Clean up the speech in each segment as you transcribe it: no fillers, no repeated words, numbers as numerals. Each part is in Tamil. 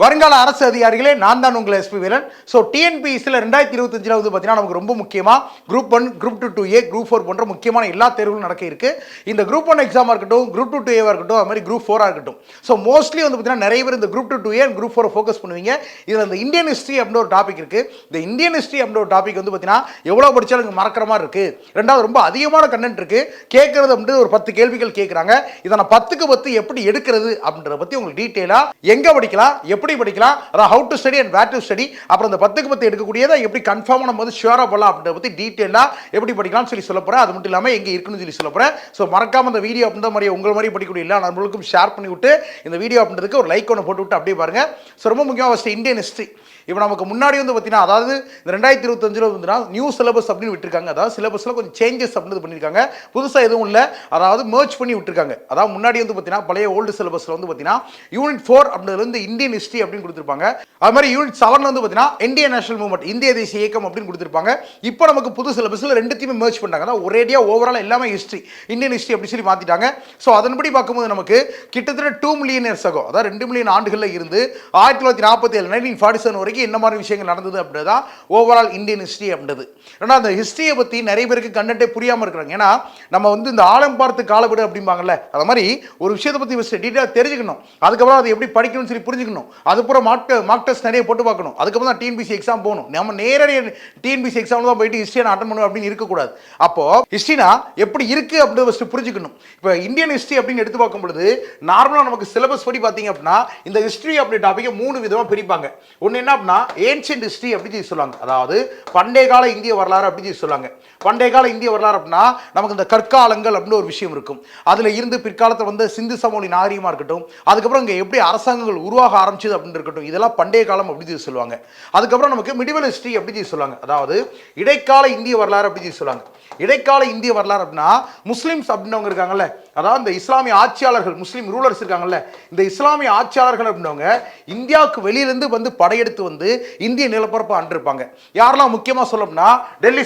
வருங்கால அரசு அதிகாரிகளே, நான் தான் உங்கள் எஸ்பி வீரன். ஸோ டிஎன்பிஎஸ்சியில் 2025 வந்து பார்த்தீங்கன்னா நமக்கு ரொம்ப முக்கியமாக குரூப் 1, குரூப் 2 2A, குரூப் 4 போன்ற முக்கியமான எல்லா தேர்வுகளும் நடக்க இருக்கு. இந்த குரூப் 1 எக்ஸாமாக இருக்கட்டும், குரூப் 2 2A இருக்கட்டும், அது மாதிரி குரூப் 4 இருக்கட்டும். ஸோ மோஸ்ட்லி வந்து பார்த்தீங்கன்னா நிறைய பேர் இந்த group 2 2A and group 4 focus பண்ணுவீங்க. இதில் இந்த இந்தியன் ஹிஸ்ட்ரி அப்படின்ற ஒரு டாபிக் இருக்கு. இந்த இந்தியன் ஹிஸ்ட்ரி அப்படின்ற ஒரு டாபிக் வந்து பார்த்தீங்கன்னா எவ்வளோ படிச்சாலும் இங்கே மறக்கிற மாதிரி இருக்கு. ரெண்டாவது ரொம்ப அதிகமான கண்டென்ட் இருக்கு. கேட்கறது அப்படின்றது ஒரு 10 கேள்விகள் கேட்குறாங்க. இதை நான் 10க்கு 10 எப்படி எடுக்கிறது அப்படின்றத பற்றி உங்களுக்கு டீட்டெயிலாக எங்கே படிக்கலாம், எப்படி படிக்கலாம், how to study and where to study, அப்புறம் இந்த 10க்கு 10 எடுக்கக்கூடியதை எப்படி கன்ஃபார்மாக நம்ம வந்து ஷுவராக போடலாம் அப்படின்றத பற்றி டீட்டெயிலாக எப்படி படிக்கலாம்னு சொல்லி சொல்ல போகிறேன். அது மட்டும் இல்லாமல் எங்கே இருக்குன்னு சொல்லி சொல்ல போகிறேன். ஸோ மறக்காம இந்த வீடியோ அப்படின்ற மாதிரி உங்கள் மாதிரி படிக்கக்கூடிய எல்லா நண்பர்களுக்கும் ஷேர் பண்ணி விட்டு இந்த வீடியோ அப்படின்றதுக்கு ஒரு லைக் ஒன்று போட்டு விட்டு அப்படியே பாருங்கள். ஸோ ரொம்ப முக்கியமாக ஃபஸ்ட்டு இந்தியன் ஹிஸ்ட்ரி. இப்போ நமக்கு முன்னாடி வந்து பார்த்தீங்கன்னா, அதாவது இந்த 2025 வந்து நியூ சிலபஸ் அப்படின்னு விட்டுருக்காங்க. அதாவது சிலபஸில் கொஞ்சம் சேஞ்சஸ் அப்படின்னு பண்ணியிருக்காங்க. புதுசாக எதுவும் இல்லை, அதாவது மர்ஜ் பண்ணி விட்டுருக்காங்க. அதாவது முன்னாடி வந்து பார்த்தீங்கன்னா பழைய ஓல்டு சிலபஸில் வந்து பார்த்தீங்கன்னா யூனிட் 4 அப்படின்றது வந்து இந்தியன் ஹிஸ்ட்ரி அப்படின்னு கொடுத்துருப்பாங்க. அது மாதிரி யூனிட் 7 வந்து பார்த்தீங்கன்னா இந்தியன் நேஷனல் மூவ்மெண்ட், இந்திய தேசிய இயக்கம் அப்படின்னு கொடுத்துருப்பாங்க. இப்போ நமக்கு புது சிலபஸில் ரெண்டுத்தையுமே மர்ஜ் பண்ணாங்க. அதாவது ஒரேடியாக ஓவரால் எல்லாமே ஹிஸ்ட்ரி, இந்தியன் ஹிஸ்ட்ரி அப்படின்னு சொல்லி மாற்றிட்டாங்க. ஸோ அதன்படி பார்க்கும்போது நமக்கு கிட்டத்தட்ட 2 மில்லியன் இயர்ஸ் ஆகும், அதாவது 2 மில்லியன் ஆண்டுகளில் இருந்து 1947 1947 வரைக்கும் என்ன மாதிரி விஷயங்கள் நடந்தது அப்படின்றதான் ஓவரால் இந்தியன் ஹிஸ்ட்ரி அப்படின்றது. ஏன்னா அந்த ஹிஸ்ட்ரியை பற்றி நிறைய பேருக்கு கண்டென்ட்டே புரியாமல் இருக்கிறாங்க. ஏன்னா நம்ம வந்து இந்த ஆழம் பார்த்து காலவிடு அப்படிம்பாங்கல்ல, அது மாதிரி ஒரு விஷயத்தை பற்றி ஃபஸ்ட்டு டீட்டெயிலாக தெரிஞ்சுக்கணும். அதுக்கப்புறம் அதை எப்படி படிக்கணும்னு சொல்லி புரிஞ்சுக்கணும். அதுக்கப்புறம் மார்க் டெஸ்ட் நிறைய போட்டு பார்க்கணும். அதுக்கப்புறம் தான் டிஎன்பிசி எக்ஸாம் போகணும். நம்ம நேரடியாக டிஎன்பிசி எக்ஸாம் தான் போயிட்டு ஹிஸ்ட்ரியை அட்டன் பண்ணணும் அப்படின்னு இருக்கக்கூடாது. அப்போ ஹிஸ்ட்ரினா எப்படி இருக்கு அப்படின்னு ஃபஸ்ட்டு புரிஞ்சுக்கணும். இப்போ இந்தியன் ஹிஸ்ட்ரி அப்படின்னு எடுத்து பார்க்கும் பொழுது நார்மலாக நமக்கு சிலபஸ் படி பார்த்தீங்க அப்படின்னா இந்த ஹிஸ்ட்ரி அப்படி டாப்பிக்கை 3 விதமாக பிரிப்பாங்க. ஒன்று என்ன அப்படின்னா ஏன்ஷியன்ட் ஹிஸ்ட்ரி அப்படின்னு சொல்லி சொல்லுவாங்க. அதாவது பண்டைய கால இந்திய வரலாறு அப்படின்னு சொல்லி சொல்லுவாங்க. பண்டைய கால இந்திய வரலாறு அப்படின்னா நமக்கு இந்த கற்காலங்கள் அப்படின்னு ஒரு விஷயம் இருக்கும். அதில் இருந்து பிற்காலத்தில் வந்து சிந்து சமவெளி நாகரிகமாக இருக்கட்டும், அதுக்கப்புறம் இங்கே எப்படி அரசாங்கங்கள் உருவாக ஆரம்பிச்சது அப்படின்னு இருக்கட்டும், இதெல்லாம் பண்டைய காலம் அப்படின்னு சொல்லி சொல்லுவாங்க. அதுக்கப்புறம் நமக்கு மிடிவல் ஹிஸ்ட்ரி அப்படின்னு சொல்லி சொல்லுவாங்க. அதாவது இடைக்கால இந்திய வரலாறு அப்படின்னு சொல்லி சொல்லுவாங்க. இடைக்கால இந்திய வரலாறு அப்படின்னா முஸ்லிம்ஸ் அப்படின்னவங்க இருக்காங்கல்ல, அதாவது இந்த இஸ்லாமிய ஆட்சியாளர்கள், முஸ்லீம் ரூலர்ஸ் இருக்காங்கல்ல, இந்த இஸ்லாமிய ஆட்சியாளர்கள் அப்படின்னவங்க இந்தியாவுக்கு வெளியிலிருந்து வந்து படையெடுத்து வந்து இந்திய நிலப்பரப்பு ஆண்டிருப்பாங்க. யாரெல்லாம் முக்கியமாக சொல்லணும்னா டெல்லி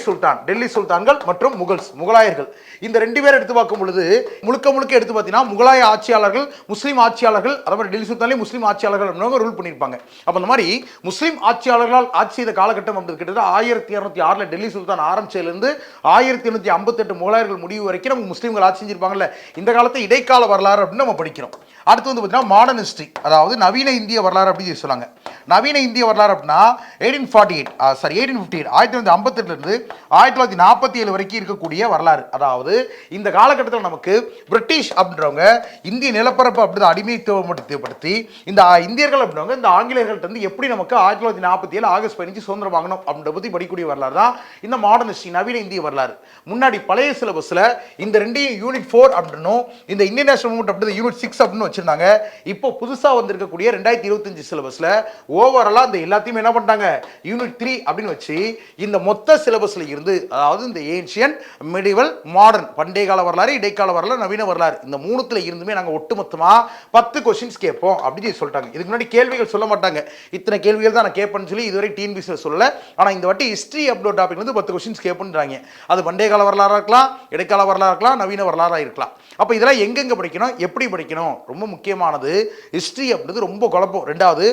சுல்தான்கள் மற்றும் முகலாயர்கள். இந்த 2 பேர் எடுத்து பார்க்கும் பொழுது முழுக்க எடுத்து பார்த்தீங்கன்னா முகலாய ஆட்சியாளர்கள், முஸ்லீம் ஆட்சியாளர்கள், அதாவது டெல்லி சுல்தான்லேயே முஸ்லீம் ஆட்சியாளர்கள் அப்படின்னவங்க ரூல் பண்ணியிருப்பாங்க. அப்போ அந்த மாதிரி முஸ்லீம் ஆட்சியாளர்களால் ஆட்சி செய்த காலகட்டம் அப்படின்றது கிட்டத்தட்ட 1206 டெல்லி சுல்தான் ஆரம்பிச்சதுலேருந்து 1858 முகலாயர்கள் முடிவு வரைக்கும் நம்ம முஸ்லீம்கள் ஆட்சி செஞ்சிருப்பாங்கல்ல, இந்த காலத்தை இடைக்கால வரலாறு அப்படின்னு நம்ம படிக்கிறோம். அடுத்து வந்து பார்த்தீங்கன்னா மாடர்ன் ஹிஸ்ட்ரி, அதாவது நவீன இந்திய வரலாறு அப்படின்னு சொல்லுவாங்க. நவீன இந்திய வரலாறு அப்படின்னா 1858 1958 1947 வரைக்கும் இருக்கக்கூடிய வரலாறு. அதாவது இந்த காலகட்டத்தில் நமக்கு பிரிட்டிஷ் அப்படின்றவங்க இந்திய நிலப்பரப்பு அப்படி அடிமைத்துவப்படுத்தி இந்த இந்தியர்கள் அப்படின்றவங்க இந்த ஆங்கிலேயர்கள்ட்ட வந்து எப்படி நமக்கு 1947 ஆகஸ்ட் 15 சுதந்திரம் வாங்கணும் அப்படின்ற பற்றி படிக்கக்கூடிய வரலாறு தான் இந்த மாடர்ன் ஹிஸ்ட்ரி, நவீன இந்திய வரலாறு. முன்னாடி பழைய சிலபஸில் இந்த 2 யூனிட் 4 அப்படின்னும் இந்த இந்தியன் நேஷனல் மூவ்மெண்ட் அப்படி யூனிட் 6 அப்படின்னு வச்சிருந்தாங்க. இப்போ புதுசாக வந்திருக்கக்கூடிய 2025 சிலபஸில் ஓவராலாக இந்த எல்லாத்தையும் என்ன பண்ணிட்டாங்க, யூனிட் 3 அப்படின்னு வச்சு இந்த மொத்த சிலபஸ்ல இருந்து, அதாவது இந்த ஏன்ஷியன், மிடிவல், மாடர்ன், பண்டைய கால வரலாறு, இடைக்கால வரலாறு, நவீன வரலாறு, இந்த 3த்துல இருந்துமே நாங்கள் ஒட்டுமொத்தமாக 10 கொஸ்டின்ஸ் கேட்போம் அப்படின்னு சொல்லிட்டாங்க. இதுக்கு முன்னாடி கேள்விகள் சொல்ல மாட்டாங்க, இத்தனை கேள்விகள் தான் நான் கேட்பேன்னு சொல்லி இதுவரை டிஎன்பிசியில் சொல்லலை. ஆனால் இந்த வாட்டி ஹிஸ்ட்ரி அப்படின்ற டாபிக் வந்து 10 கொஸ்டின்ஸ் கேட்புன்றாங்க. அது பண்டைய கால வரலாறாக இருக்கலாம், இடைக்கால வரலாறு இருக்கலாம், நவீன வரலாறாக இருக்கலாம். அப்போ இதெல்லாம் எங்கெங்கே படிக்கணும், எப்படி படிக்கணும், ரொம்ப முக்கியமானது. ஹிஸ்ட்ரி அப்படின்றது ரொம்ப குழப்பம். ரெண்டாவது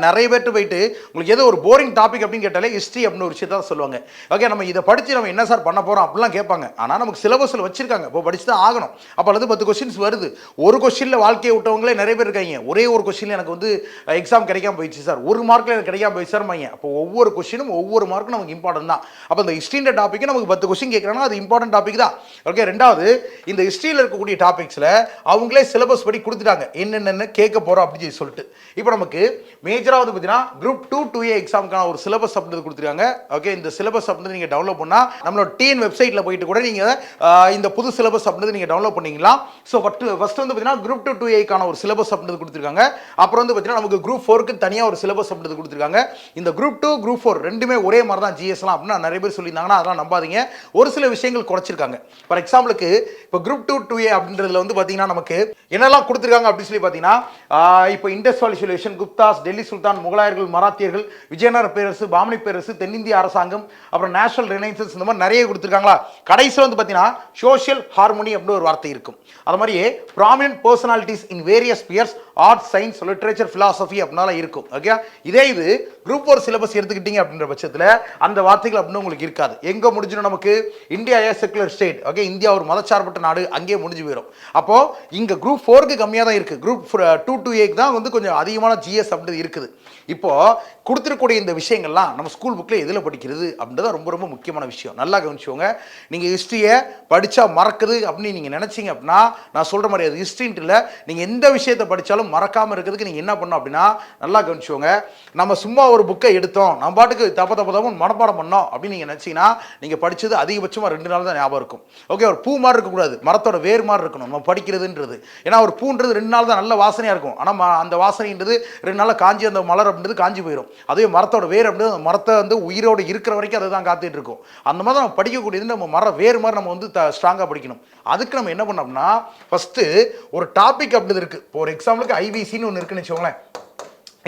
நிறைய பேர்ட்டு போயிட்டு உங்களுக்கு ஏதோ ஒரு போரிங் டாபிக் அப்படின்னு கேட்டாலே ஹிஸ்ட்ரி அப்படின்னு ஒரு விஷயத்தான் சொல்லுவாங்க. ஓகே, நம்ம இதை படித்து நம்ம என்ன சார் பண்ண போகிறோம் அப்படிலாம் கேட்பாங்க. ஆனால் நமக்கு சிலபஸில் வச்சிருக்காங்க, இப்போ படிச்சு தான் ஆகணும். அப்போ அது 10 கொஸ்டின்ஸ் வருது. ஒரு கொஸ்டினில் வாழ்க்கையை விட்டவங்களே நிறைய பேர் இருக்காங்க. ஒரே ஒரு கொஸ்டினில் எனக்கு வந்து எக்ஸாம் கிடைக்காம போயிடுச்சு சார், ஒரு மார்க்கில் எனக்கு கிடைக்காம போயிடுச்சு சார் மையன். அப்போ ஒவ்வொரு கொஸ்டினும் ஒவ்வொரு மார்க்கும் நமக்கு இம்பார்ட்டன் தான். அப்போ இந்த ஹிஸ்ட்ரின்ற டாப்பிக்கு நமக்கு 10 கொஸ்டின் கேட்குறாங்கன்னா அது இம்பார்ட்டன்ட் டாபிக் தான். ஓகே, ரெண்டாவது இந்த ஹிஸ்ட்ரியில் இருக்கக்கூடிய டாபிக்ஸில் அவங்களே சிலபஸ் படி கொடுத்துட்டாங்க என்னென்ன கேட்க போகிறோம் அப்படின்னு சொல்லிட்டு. இப்போ நமக்கு மேஜராவது பார்த்தீங்கன்னா குரூப் 2 2A எக்ஸாமுக்கான ஒரு சிலபஸ் அப்படின்றது கொடுத்துருக்காங்க. ஓகே, இந்த சிலபஸ் அப்படின்றது நீங்கள் டவுன்லோட் பண்ணால் நம்மளோட டிஎன் வெப்சைட்டில் போயிட்டு கூட நீங்கள் இந்த புது சிலபஸ் அப்படின்றது நீங்கள் டவுன்லோட் பண்ணிக்கலாம். ஸோ ஃபஸ்ட்டு வந்து பார்த்தீங்கன்னா குரூப் 2 2Aக்கான ஒரு சிலபஸ் அப்படின்றது கொடுத்துருக்காங்க. அப்புறம் வந்து பார்த்தீங்கன்னா நமக்கு குரூப் 4க்கு தனியாக ஒரு சிலபஸ் அப்படின்றது கொடுத்துருக்காங்க. இந்த குரூப் 2 குரூப் 4 ரெண்டுமே ஒரே மாதிரி தான் ஜிஎஸ்லாம் அப்படின்னு நிறைய பேர் சொல்லியிருந்தாங்கன்னா அதெல்லாம் நம்பாதீங்க. ஒரு சில விஷயங்கள் குறைச்சிருக்காங்க. ஃபார் எக்ஸாம்பிளுக்கு இப்போ குரூப் 2 2A அப்படின்றதுல வந்து பார்த்தீங்கன்னா நமக்கு என்னெல்லாம் கொடுத்துருக்காங்க அப்படின்னு சொல்லி பார்த்தீங்கன்னா இப்போ இண்டஸ் வேலி சொல்யூஷன், குப்தாஸ், டெல்லி டெல்லி சுல்தான், முகலாயர்கள், மராத்தியர்கள், விஜயநகர பேரரசு, பாமனி பேரரசு, தென்னிந்திய அரசாங்கம், அப்புறம் நேஷனல் ரினைசன்ஸ், இந்த மாதிரி நிறைய கொடுத்துருக்காங்களா. கடைசியில் வந்து பார்த்தீங்கன்னா சோஷியல் ஹார்மோனி அப்படின்னு ஒரு வார்த்தை இருக்கும். அது மாதிரியே prominent personalities in various Spears, art, science, literature, philosophy அப்படின்னால இருக்கும். ஓகே, இதே இது குரூப் 4 சிலபஸ் எடுத்துக்கிட்டீங்க அப்படின்ற பட்சத்தில் அந்த வார்த்தைகள் அப்படின்னு உங்களுக்கு இருக்காது. எங்கே முடிஞ்சிடும் நமக்கு? India A secular state. Okay, India ஒரு மதச்சார்பற்ற நாடு, அங்கேயே முடிஞ்சு போயிடும். அப்போ இங்கே குரூப் 4க்கு கம்மியாக தான் இருக்குது. குரூப் 2 to 8 தான் வந்து கொஞ்சம் அதிகமான ஜிஎஸ் அப்படின்றது இருக்குது. இப்போ கொடுத்துருக்கூடிய இந்த விஷயங்கள்லாம் நம்ம ஸ்கூல் புக்கில் எதில் படிக்கிறது அப்படின்றது ரொம்ப ரொம்ப முக்கியமான விஷயம். நல்லா கவனிச்சுக்கோங்க. நீங்கள் ஹிஸ்ட்ரியை படித்தா மறக்குது அப்படின்னு நீங்கள் நினச்சிங்க அப்படின்னா, நான் சொல்கிற மாதிரி அது ஹிஸ்ட்ரின்ட்டு இல்லை, நீங்கள் எந்த விஷயத்தை படித்தாலும் மறக்காமல் இருக்கிறதுக்கு நீங்கள் என்ன பண்ணணும் அப்படின்னா, நல்லா கவனிச்சுக்கோங்க. நம்ம சும்மா ஒரு புக்கை எடுத்தோம், நம்ம பாட்டுக்கு தப்பு மனப்பாடம் பண்ணோம் அப்படின்னு நீங்கள் நினச்சிங்கன்னா, நீங்கள் படித்தது அதிகபட்சமாக 2 நாள் தான் ஞாபகம் இருக்கும். ஓகே, ஒரு பூ மாதிரி இருக்கக்கூடாது, மரத்தோட வேறு மாதிரி இருக்கணும் நம்ம படிக்கிறதுன்றது. ஏன்னா ஒரு பூன்றது 2 நாள் தான் நல்ல வாசனையாக இருக்கும், ஆனால் அந்த வாசனைன்றது 2 நாளில் காஞ்சி அந்த மலர் அப்படின்றது காஞ்சி போயிடும். அதே மரத்தோட வேர் அப்படின்றது அந்த மரத்தை வந்து உயிரோடு இருக்கிற வரைக்கும் அதை தான் காத்துட்டு இருக்கும். அந்த மாதிரி நம்ம படிக்கக்கூடியது நம்ம வேறு மாதிரி நம்ம வந்து ஸ்ட்ராங்காக படிக்கணும். அதுக்கு நம்ம என்ன பண்ணோம்னா, ஃபஸ்ட்டு ஒரு டாபிக் அப்படி இருக்குது. இப்போ ஒரு எக்ஸாம்பிளுக்கு ஐவிசின்னு ஒன்று இருக்குன்னு வச்சுக்கோங்களேன்,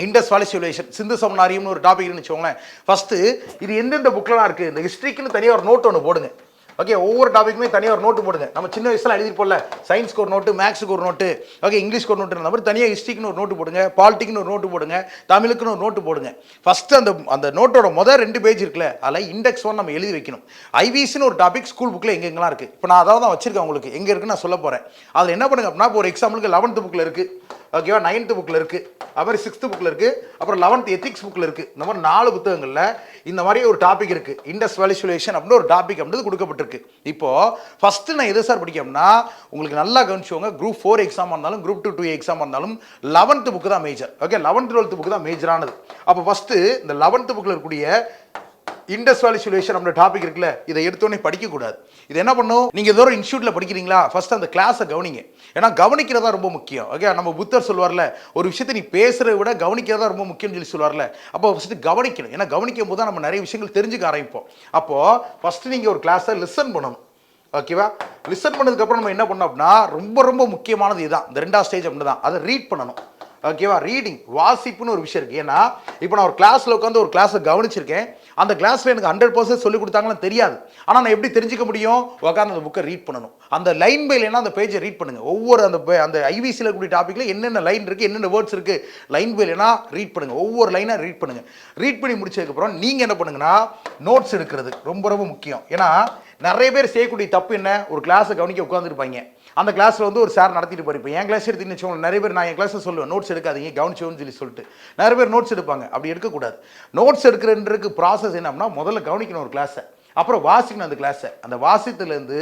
இண்டஸ் வேலி சிவிலைசேஷன், சிந்து சமநாரியம்னு ஒரு டாபிக்னு வச்சுக்கோங்களேன். ஃபஸ்ட்டு இது எந்தெந்த புக்கிலாம் இருக்குது, இந்த ஹிஸ்ட்ரிக்குன்னு தனியாக ஒரு நோட் ஒன்று போடுங்க. ஓகே, ஒவ்வொரு டாபிக்குமே தனியாக ஒரு நோட்டு போடுங்க. நம்ம சின்ன வயசுல எழுதிட்டு போடல, சயின்ஸ்க்கு ஒரு நோட்டு, மேக்ஸுக்கு ஒரு நோட்டு, ஓகே, இங்கிலீஷ்க்கு ஒரு நோட்டு, அந்த மாதிரி தனியாக ஹிஸ்ட்ரிக்குன்னு ஒரு நோட்டு போடுங்க, பாலிட்டிக்னு ஒரு நோட்டு போடுங்க, தமிழுக்குன்னு ஒரு நோட்டு போடுங்க. ஃபஸ்ட்டு அந்த நோட்டோட முதல் 2 பேஜ் இருக்குல்ல, அதில் இண்டெக்ஸ் 1 நம்ம எழுதி வைக்கணும். ஐவிசின்னு ஒரு டாபிக் ஸ்கூல் புக்கில் எங்கெங்கெல்லாம் இருக்குது. இப்போ நான் அதாவது தான் வச்சிருக்கேன், உங்களுக்கு எங்கே இருக்குன்னு நான் சொல்ல போகிறேன். அதில் என்ன பண்ணுங்க அப்படின்னா, இப்போ ஒரு எக்ஸாம்பிளுக்கு 11th புக்கில் இருக்குது, ஓகேவா, 9th புக்கில் இருக்குது, அப்புறம் 6th புக்கில் இருக்குது, அப்புறம் 11th எத்திக்ஸ் புக்கில் இருக்குது. இந்த மாதிரி 4 புத்தகங்களில் இந்த மாதிரி ஒரு டாபிக் இருக்குது, இண்டஸ் வேலி சிவிலைசேஷன் அப்படின்னு ஒரு டாபிக் அப்படின்றது கொடுக்கப்பட்டிருக்கு. இப்போது ஃபஸ்ட்டு நான் எது சார் படிக்கணும்னா, உங்களுக்கு நல்லா கவனிச்சுவோங்க, குரூப் 4 எக்ஸாம் இருந்தாலும் குரூப் 2 எக்ஸாம் இருந்தாலும் 11th புக்கு தான் major. Okay, 11th 12th book தான் மேஜரானது. அப்போ ஃபஸ்ட்டு இந்த 11th புக்கில் இருக்கக்கூடிய இண்டஸ் வேலி சிவிலைசேஷன் அப்படின்ற டாபிக் இருக்குல்ல, இதை எடுத்தோடனே படிக்கக்கூடாது. இது என்ன பண்ணும், நீங்கள் ஏதோ ஒரு இன்ஸ்டியூட்டில் படிக்கிறீங்களா, ஃபஸ்ட் அந்த கிளாஸை கவனிங்க. ஏன்னா கவனிக்கிறதா ரொம்ப முக்கியம். ஓகே, நம்ம புத்தர் சொல்வார்ல, ஒரு விஷயத்தை நீ பேசுகிறத விட கவனிக்கிறதா ரொம்ப முக்கியம்னு சொல்லி சொல்வார்ல. அப்போ ஃபஸ்ட்டு கவனிக்கணும். ஏன்னா கவனிக்கும் போது தான் நம்ம நிறைய விஷயங்கள் தெரிஞ்சுக்க ஆரம்பிப்போம். அப்போது ஃபஸ்ட்டு நீங்கள் ஒரு கிளாஸை லிசன் பண்ணணும். ஓகேவா, லிசன் பண்ணதுக்கப்புறம் நம்ம என்ன பண்ணோம் அப்படின்னா, ரொம்ப ரொம்ப முக்கியமானது இதுதான், இந்த 2வது ஸ்டேஜ் அப்படி தான், அதை ரீட் பண்ணணும். ஓகேவா, ரீடிங், வாசிப்புன்னு ஒரு விஷயம் இருக்குது. ஏன்னா இப்போ நான் ஒரு கிளாஸில் உட்காந்து ஒரு கிளாஸை கவனிச்சிருக்கேன், அந்த கிளாஸில் எனக்கு 100% சொல்லி கொடுத்தாங்கன்னு தெரியாது. ஆனால் நான் எப்படி தெரிஞ்சிக்க முடியும், உட்காந்து அந்த புக்கை ரீட் பண்ணணும். அந்த லைன் பை லைனாக அந்த பேஜை ரீட் பண்ணுங்கள். ஒவ்வொரு அந்த ஐவிசியில் இருக்கக்கூடிய டாப்பிக்கில் என்னென்ன லைன் இருக்குது, என்னென்ன வேர்ட்ஸ் இருக்குது, லைன் பை லைனாக ரீட் பண்ணுங்கள். ஒவ்வொரு லைனாக ரீட் பண்ணுங்கள். ரீட் பண்ணி முடிச்சதுக்கப்புறம் நீங்கள் என்ன பண்ணுங்கன்னா, நோட்ஸ் எடுக்கிறது ரொம்ப ரொம்ப முக்கியம். ஏன்னா நிறைய பேர் செய்யக்கூடிய தப்பு என்ன, ஒரு கிளாஸை கவனிக்க உட்காந்துருப்பாங்க, அந்த கிளாஸில் வந்து ஒரு சார் நடத்திட்டு போயிருப்பேன். என் கிளாஸ் எடுத்துன்னு வச்சுக்கோங்க, நிறைய பேர் நான் என் கிளாஸில் சொல்லுவேன், நோட்ஸ் எடுக்காதீங்க, கவனிச்சோன்னு சொல்லிட்டு நிறைய பேர் நோட்ஸ் எடுப்பாங்க. அப்படி எடுக்கக்கூடாது. நோட்ஸ் எடுக்கிறதுக்கு ப்ராசஸ் என்ன அப்படின்னா, முதல்ல கவனிக்கணும் ஒரு கிளாஸை, அப்புறம் வாசிக்கணும் அந்த கிளாஸை. அந்த வாசித்துலேருந்து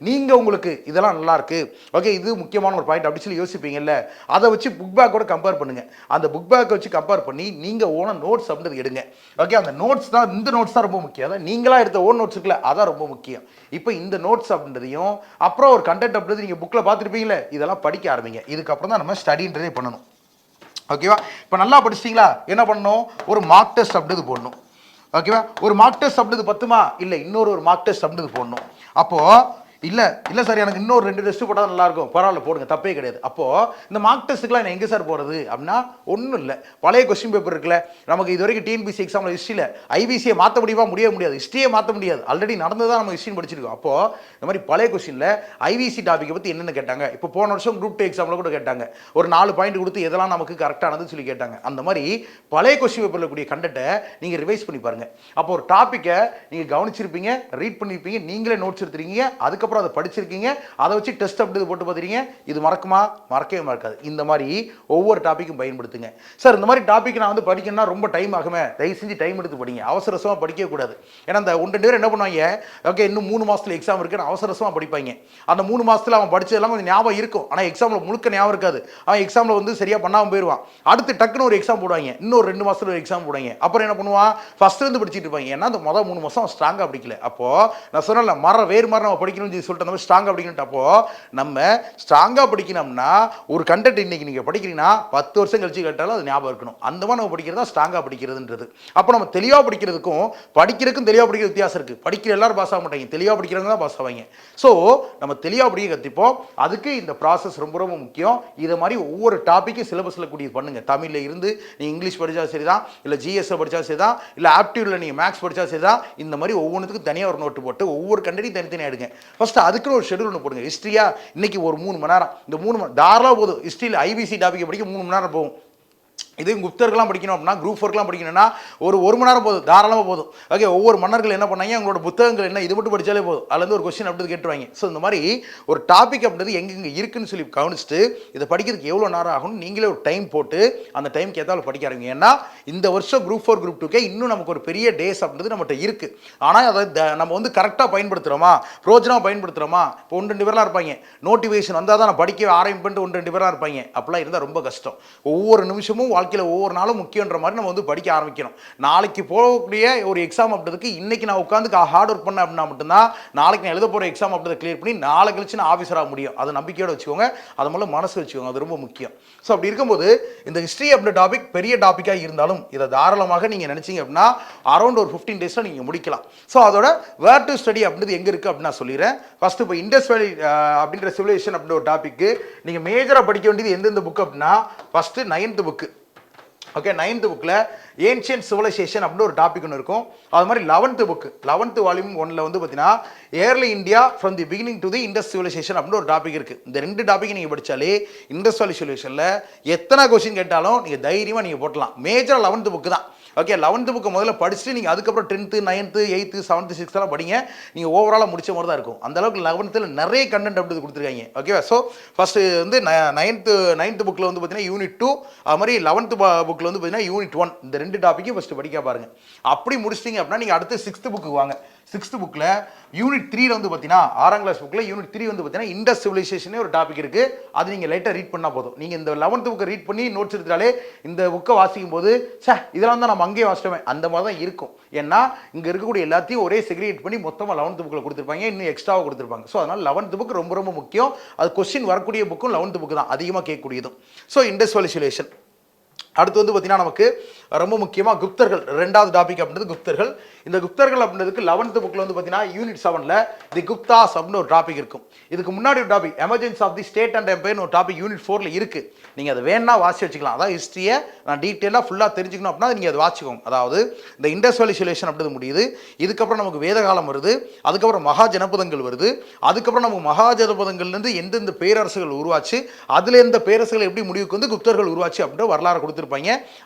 நீங்கள் உங்களுக்கு இதெல்லாம் நல்லாயிருக்கு, ஓகே, இது முக்கியமான ஒரு பாயிண்ட் அப்படி சொல்லி யோசிப்பீங்கல்ல, அதை வச்சு புக் பேக்கோட கம்பேர் பண்ணுங்கள். அந்த புக் பேக்கை வச்சு கம்பேர் பண்ணி நீங்கள் ஓன நோட்ஸ் அப்படின்றது எடுங்க. ஓகே, அந்த நோட்ஸ் தான், இந்த நோட்ஸ் தான் ரொம்ப முக்கியம். அதான் நீங்களாக எடுத்த ஓன் நோட்ஸ் இருக்குல்ல, அதான் ரொம்ப முக்கியம். இப்போ இந்த நோட்ஸ் அப்படின்றதையும் அப்புறம் ஒரு கண்டென்ட் அப்படின்றது நீங்கள் புக்கில் பார்த்துருப்பீங்களே, இதெல்லாம் படிக்க ஆரம்பிங்க. இதுக்கப்புறம் தான் நம்ம ஸ்டடின்றதே பண்ணணும். ஓகேவா, இப்போ நல்லா படிச்சிட்டிங்களா, என்ன பண்ணணும், ஒரு மார்க் டெஸ்ட் அப்படின்றது போடணும். ஓகேவா, ஒரு மார்க் டெஸ்ட் அப்படின்றது பத்துமா, இல்லை இன்னொரு மார்க் டெஸ்ட் அப்படின்றது போடணும். அப்போது இல்லை சார், எனக்கு இன்னொரு 2 டெஸ்ட்டு போட்டால் நல்லாயிருக்கும், பரவாயில்ல போடுங்க, தப்பே கிடையாது. அப்போது இந்த மார்க் டெஸ்ட்டுக்குலாம் நான் எங்கே சார் போகிறது அப்படின்னா, ஒன்றும் இல்லை, பழைய கொஸ்டின் பேப்பர் இருக்குல்ல, நமக்கு இது வரைக்கும் டிஎன்பிசி எக்ஸாமில் ஹிஸ்ட்ரியில் ஐபிசியை மாற்ற முடியாது, ஹிஸ்ட்ரியே மாற்ற முடியாது, ஆல்ரெடி நடந்து தான் நம்ம ஹிஸ்ட்ரி படிச்சிருக்கோம். அப்போது இந்த மாதிரி பழைய கொஸ்டினில் ஐவிசி டாப்பிக்கை பற்றி என்னென்ன கேட்டாங்க, இப்போ போன வருஷம் குரூப் 2 எக்ஸாமில் கூட கேட்டாங்க, ஒரு 4 பாயிண்ட் கொடுத்து எதெல்லாம் நமக்கு கரெக்டானதுன்னு சொல்லி கேட்டாங்க. அந்த மாதிரி பழைய கொஸ்டின் பேப்பரில் கூடிய கண்டென்ட்டை நீங்கள் ரிவைஸ் பண்ணி பாருங்கள். அப்போ ஒரு டாப்பிக்கை நீங்கள் கவனிச்சிருப்பீங்க, ரீட் பண்ணியிருப்பீங்க, நீங்களே நோட்ஸ் எடுத்துருக்கீங்க, அதுக்கப்புறம் அதை படிச்சிருக்கீங்க, அதை வச்சு டெஸ்ட் அப்படி போட்டு பார்த்துறீங்க. இது மறக்குமா, மறக்கவே மறக்காது. இந்த மாதிரி ஒவ்வொரு டாப்பிக்கும் பயன்படுத்துங்க. சார் இந்த மாதிரி டாபிக் நான் வந்து படிக்கணும்னா ரொம்ப டைம் ஆகுமே, தயவு செஞ்சு டைம் எடுத்து படிங்க, அவசரமாக படிக்கக்கூடாது. ஏன்னா அந்த 1-2 பேர் என்ன பண்ணுவாங்க, ஓகே இன்னும் 3 மாதத்தில் எக்ஸாம் இருக்குன்னு அவசரமாக படிப்பாங்க. அந்த 3 மாதத்தில் அவன் படித்ததெல்லாம் கொஞ்சம் ஞாபகம் இருக்கும், ஆனால் எக்ஸாமில் முழுக்க ஞாபகம் இருக்காது. அவன் எக்ஸாமில் வந்து சரியாக பண்ணாமல் போயிடுவான். அடுத்து டக்குன்னு ஒரு எக்ஸாம் போடுவாங்க, இன்னொரு 2 மாதத்தில் ஒரு எக்ஸாம் போடுவாங்க. அப்புறம் என்ன பண்ணுவான், ஃபஸ்ட்லேருந்து படிச்சுட்டு இருப்பாங்க. ஏன்னா அந்த மொதல் 3 மாதம் ஸ்ட்ராங்காக படிக்கல. அப்போது நான் சொன்னல, வேறு மாதிரி நம்ம படிக்கணும்னு சொல்லி சொல்லிட்டு அந்த மாதிரி ஸ்ட்ராங்காக படிக்கணும்ட்டப்போ நம்ம ஸ்ட்ராங்காக படிக்கணும்னா ஒரு கண்டென்ட் இன்னைக்கு நீங்கள் படிக்கிறீங்கன்னா 10 வருஷம் கழிச்சு கேட்டாலும் அது ஞாபகம் இருக்கணும். அந்த மாதிரி நம்ம படிக்கிறதா ஸ்ட்ராங்காக படிக்கிறதுன்றது. அப்போ நம்ம தெளிவாக படிக்கிறதுக்கும் படிக்கிறதுக்கும் தெளிவாக படிக்கிற வித்தியாசம் இருக்குது. படிக்கிற எல்லாரும் பாஸ் ஆக மாட்டாங்க, தெளிவாக படிக்கிறவங்க தான் பாஸ் ஆவாங்க. ஸோ நம்ம தெளிவாக படிக்க கற்றுப்போம். அதுக்கு இந்த ப்ராசஸ் ரொம்ப ரொம்ப முக்கியம். இதை மாதிரி ஒவ்வொரு டாப்பிக்கும் சிலபஸில் கூடிய பண்ணுங்க. தமிழில் இருந்து நீங்கள் இங்கிலீஷ் படித்தா சரி தான், இல்லை ஜிஎஸ்ஸை படித்தா சரி தான், இல்லை ஆப்டியூடில் நீங்கள் மேக்ஸ் படித்தா சரி தான். இந்த மாதிரி ஒவ்வொன்றுத்துக்கும் தனியாக ஒரு நோட்டு போட்டு ஒவ்வொரு கண்டென்ட்டையும் தனித்தனியாக எடுங்க. ஃபஸ்ட்டு அதுக்குன்னு ஒரு ஷெடியூல் ஒன்று போடுங்க. ஹிஸ்ட்ரியா இன்னைக்கு ஒரு 3 மணி நேரம், இந்த 3 மணி தாராளமாக போதும். ஹிஸ்ட்ரியில் ஐபிசி டாபிக் படிக்க 3 மணி நேரம் போகும். இது குப்தர்கள்லாம் படிக்கணும் அப்படின்னா, குரூப் 4லாம் படிக்கணும்னா ஒரு 1 மணி நேரம் போதும், தாராளமாக போதும். ஓகே, ஒவ்வொரு மன்னர்கள் என்ன பண்ணாங்க, அவங்களோட புத்தகங்கள் என்ன, இது மட்டும் படித்தாலே போதும். அதுலேருந்து ஒரு கொஸ்டின் அப்படி கேட்டுருவாங்க. ஸோ இந்த மாதிரி ஒரு டாபிக் அப்படின்றது எங்கெங்கே இருக்குன்னு சொல்லி கவனிச்சுட்டு இதை படிக்கிறதுக்கு எவ்வளோ நேரம் ஆகும்னு நீங்களே ஒரு டைம் போட்டு அந்த டைமுக்கு ஏதாவது படிக்க ஆரம்பிங்க. ஏன்னா இந்த வருஷம் குரூப் 4 குரூப் 2கே இன்னும் நமக்கு ஒரு பெரிய டேஸ் அப்படின்றது நம்மகிட்ட இருக்குது. ஆனால் அதை நம்ம வந்து கரெக்டாக பயன்படுத்துகிறோமா, பிரோஜனமாக பயன்படுத்துகிறோமா? இப்போ 1-2 பேர்லாம் இருப்பாங்க, நோட்டிஃபிகேஷன் வந்தால் தான் நான் படிக்க ஆரம்பிப்பேன்ட்டு 1-2 பேராக இருப்பாங்க. அப்படிலாம் இருந்தால் ரொம்ப கஷ்டம். ஒவ்வொரு நிமிஷமும் வாழ்க்கையில் ஒவ்வொரு நாளும் முக்கியன்ற மாதிரி நம்ம வந்து படிக்க ஆரம்பிக்கணும். நாளைக்கு போகக்கூடிய ஒரு எக்ஸாம் அப்படின்றதுக்கு இன்னைக்கு நான் உட்காந்து ஹார்ட் ஒர்க் பண்ண அப்படின்னா மட்டும்தான் நாளைக்கு நான் எழுத போகிற எக்ஸாம் அப்படின்றத கிளியர் பண்ணி நாளை கழிச்சு நான் ஆஃபீஸராக முடியும். அதை நம்பிக்கையோடு வச்சுக்கோங்க. அது மூலம் மனசு வச்சுக்கோங்க. அது ரொம்ப முக்கியம். ஸோ அப்படி இருக்கும்போது இந்த ஹிஸ்ட்ரி அப்படின்ற டாபிக் பெரிய டாப்பிக்காக இருந்தாலும் இதை தாராளமாக நீங்கள் நினச்சிங்க அப்படின்னா அரௌண்ட் ஒரு 15 டேஸில் நீங்கள் முடிக்கலாம். ஸோ அதோட வேர் டு ஸ்டடி அப்படின்றது எங்கே இருக்குது அப்படின்னு நான் சொல்லிடுறேன். ஃபஸ்ட்டு இப்போ இண்டஸ் வேலி அப்படின்ற சிவிலைசேஷன் அப்படின்ற ஒரு டாப்பிக்கு நீங்கள் மேஜராக படிக்க வேண்டியது எந்தெந்த புக் அப்படின்னா, first 9th book. Okay, 9th புக்கில் ஏன்ஷியன்ட் சிவிலைசேஷன் அப்படின்னு ஒரு டாபிக் ஒன்று இருக்கும். அது மாதிரி 11th புக்கு, 11th வால்யூம் 1ல் வந்து பார்த்தீங்கன்னா early India from the beginning to the Indus civilisation அப்படின்னு ஒரு டாபிக் இருக்குது. இந்த 2 டாபிக் நீங்கள் படித்தாலே இண்டஸ் வேலி சிவிலைசேஷனில் எத்தனை கொஸ்டின் கேட்டாலும் நீங்கள் தைரியமாக நீங்கள் போட்டலாம். மேஜராக 11th புக்கு தான். ஓகே, 11th புக்கை முதல்ல படிச்சுட்டு நீங்கள் அதுக்கப்புறம் 10th 9th 8th 7th 6th எல்லாம் படிங்க. நீங்கள் ஓவராலாக முடிச்ச மாதிரி தான் இருக்கும். அந்த அளவுக்கு 11th நிறைய கண்டென்ட் அப்படி கொடுத்துருக்காங்க. ஓகேவா? ஸோ ஃபஸ்ட்டு வந்து 9th புக்கில் வந்து பார்த்தீங்கன்னா யூனிட் 2, அது மாதிரி 11th புக்கில் வந்து பார்த்தீங்கன்னா யூனிட் 1, இந்த 2 டாப்பிக்கும் ஃபஸ்ட்டு படிக்க பாருங்கள். அப்படி முடிச்சிட்டிங்க அப்படின்னா நீங்கள் அடுத்து 6th புக்கு வாங்க. 6th புக்கில் யூனிட் 3 வந்து பார்த்தீங்கன்னா 6ஆம் கிளாஸ் புக்கில் யூனிட் 3 வந்து பார்த்தீங்கன்னா இண்டஸ் சிவிலைசேஷனே ஒரு டாபிக் இருக்குது. அது நீங்கள் லைட்டாக ரீட் பண்ணால் போதும். நீங்கள் இந்த 11th புக்கை ரீட் பண்ணி நோட்ஸ் எடுத்தாலே இந்த புக்கை வாசிக்கும் போது இதெல்லாம் தான் நம்ம அங்கேயே வாசிட்டோமே அந்த மாதிரி தான் இருக்கும். ஏன்னா இங்கே இருக்கக்கூடிய எல்லாத்தையும் ஒரே செக்ரிகேட் பண்ணி மொத்தமாக 11th புக்கில் கொடுத்துருப்பாங்க, இன்னும் எக்ஸ்ட்ராவாக கொடுத்துருப்பாங்க. ஸோ அதனால் 11th புக் ரொம்ப ரொம்ப முக்கியம். அது கொஸ்டின் வரக்கூடிய புக்கும் 11th புக்கு தான் அதிகமாக கேட்கக்கூடியதும். ஸோ இண்டஸ் வேலி சிவிலைசேஷன். அடுத்து வந்து பார்த்தீங்கன்னா நமக்கு ரொம்ப முக்கியமாக குப்தர்கள், 2வது டாபிக் அப்படின்றது குப்தர்கள். இந்த குப்தர்கள் அப்படின்றதுக்கு 11th புக்கில் வந்து பார்த்தீங்கன்னா யூனிட் 7ல் தி குப்தாஸ் அப்படின்னு ஒரு டாபிக் இருக்கும். இதுக்கு முன்னாடி ஒரு topic emergency of the state and எம்பையர்னு ஒரு டாபிக் யூனிட் 4ல் இருக்குது. நீங்கள் அதை வேணா வாசி வச்சுக்கலாம். அதாவது ஹிஸ்ட்ரியை நான் டீட்டெயிலாக ஃபுல்லாக தெரிஞ்சுக்கணும் அப்படின்னா நீங்கள் அதை வாசிக்கோங்க. அதாவது இந்த இண்டஸ் வேலி சிவிலைசேஷன் அப்படின்றது முடியுது. இதுக்கப்புறம் நமக்கு வேதகாலம் வருது, அதுக்கப்புறம் மகா ஜனபதங்கள் வருது, அதுக்கப்புறம் நமக்கு மகா ஜனபதங்கள்லேருந்து எந்தெந்த பேரரசுகள் உருவாச்சு, அதில் எந்த பேரரசுகள் எப்படி முடிவுக்கு வந்து குப்தர்கள் உருவாச்சு அப்படின்ற வரலாறு கொடுத்துருப்பாங்க.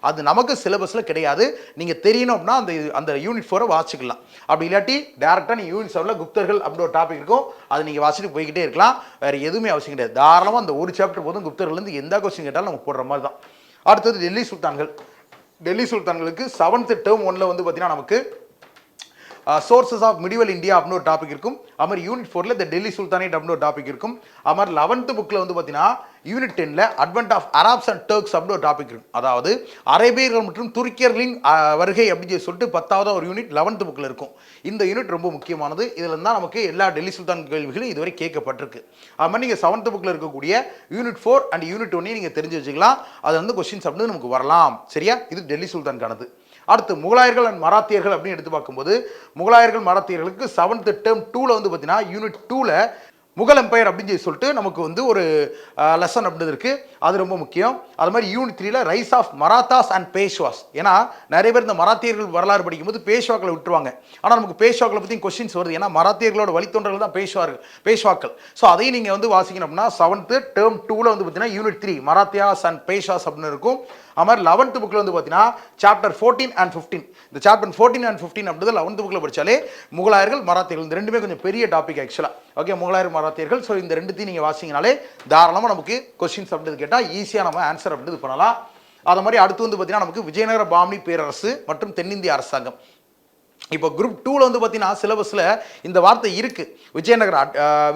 அது நமக்கு சிலபஸில் கிடையாது. நீங்கள் தெரியணும் அப்படின்னா அந்த யூனிட் 4 வாசிக்கலாம். அப்படி இல்லாட்டி டேரெக்டாக நீங்கள் யூனிட் 7ல் குப்தர்கள் அப்படி ஒரு டாபிக் இருக்கும், அதை நீங்கள் வாசிட்டு போய்கிட்டே இருக்கலாம். வேறு எதுவுமே அவசியம் கிடையாது. தாராளமாக அந்த ஒரு சாப்டர் போதும். குப்தர்கள்லேருந்து எந்த கொஸ்டின் கேட்டாலும் நம்ம போடுற மாதிரி தான். அடுத்தது டெல்லி சுல்தான்கள். டெல்லி சுல்தான்களுக்கு 7th டேர்ம் 1ல் வந்து பார்த்தீங்கன்னா நமக்கு சோர்சஸ் ஆஃப் மிடிவல் இந்தியா அப்படின்னு ஒரு டாபிக் இருக்கும். அது மாதிரி யூனிட் 4ல் இந்த டெல்லி சுல்தானேட் அப்படின்னு ஒரு டாபிக் இருக்கும். அது மாதிரி 11th புக்கில் வந்து பார்த்தீங்கன்னா யூனிட் 10ல் advent of Arabs and Turks அப்படின்னு ஒரு டாபிக் இருக்கும். அதாவது அரேபியர்கள் மற்றும் துருக்கியர்களின் வருகை அப்படின்னு சொல்லிட்டு 10வது ஒரு யூனிட் 11th புக்கில் இருக்கும். இந்த யூனிட் ரொம்ப முக்கியமானது. இதில் இருந்தால் நமக்கு எல்லா டெல்லி சுல்தான் கேள்விகளும் இதுவரை கேட்கப்பட்டிருக்கு. அது மாதிரி நீங்கள் 7th புக்கில் இருக்கக்கூடிய யூனிட் 4 அண்ட் யூனிட் 1 நீங்கள் தெரிஞ்சு வச்சுக்கலாம். அது வந்து கொஸ்டின்ஸ் அப்படின்னு நமக்கு வரலாம். சரியா? இது டெல்லி சுல்தான்கானது. அடுத்து முகலாயர்கள் அண்ட் மராத்தியர்கள் அப்படின்னு எடுத்து பார்க்கும்போது முகலாயர்கள் மராத்தியர்களுக்கு 7th டேர்ம் 2ல் வந்து பார்த்தீங்கன்னா யூனிட் 2ல் முகல் எம்பையர் அப்படின்னு சொல்லிட்டு நமக்கு வந்து ஒரு லெசன் அப்படின்றது இருக்குது. அது ரொம்ப முக்கியம். அது மாதிரி யூனிட் 3ல் rise of Marathas and Peshwas. ஏன்னா நிறைய பேர் இந்த மராத்தியர்கள் வரலாறு படிக்கும்போது பேஷ்வாக்களை விட்டுருவாங்க. ஆனால் நமக்கு பேஷ்வாக்களை பற்றி கொஸ்டின்ஸ் வருது. ஏன்னா மராத்தியர்களோட வழித்தோன்றர்கள் தான் பேஷ்வாக்கள். ஸோ அதையும் நீங்கள் வந்து வாசிக்கணும் அப்படின்னா 7th டேர்ம் 2ல் வந்து பார்த்தீங்கன்னா யூனிட் 3 மராத்தியாஸ் அண்ட் பேஷ்வாஸ் அப்படின்னு இருக்கும். அது மாதிரி 11th புக்கில் வந்து பார்த்தீங்கன்னா சாப்டர் 14 and 15. இந்த சாப்டர் 14 and 15 அப்படின்றது 11th புக்கில் படித்தாலே முகலாயர்கள் மராத்தியர்கள் இந்த ரெண்டுமே கொஞ்சம் பெரிய டாபிக் ஆக்சுவலாக. ஓகே, முகலாயர் மராத்தியர்கள். ஸோ இந்த ரெண்டுத்தையும் நீங்கள் வாசிங்கனாலே தாராளமாக நமக்கு கொஸ்டின்ஸ் அப்படின்றது கேட்டால் ஈஸியாக நம்ம ஆன்சர் அப்படின்றது பண்ணலாம். அது மாதிரி அடுத்து வந்து பார்த்தீங்கன்னா நமக்கு விஜயநகர பாமணி பேரரசு மற்றும் தென்னிந்திய அரசாங்கம். இப்போ குரூப் 2ல் வந்து பார்த்தீங்கன்னா சிலபஸில் இந்த வார்த்தை இருக்குது,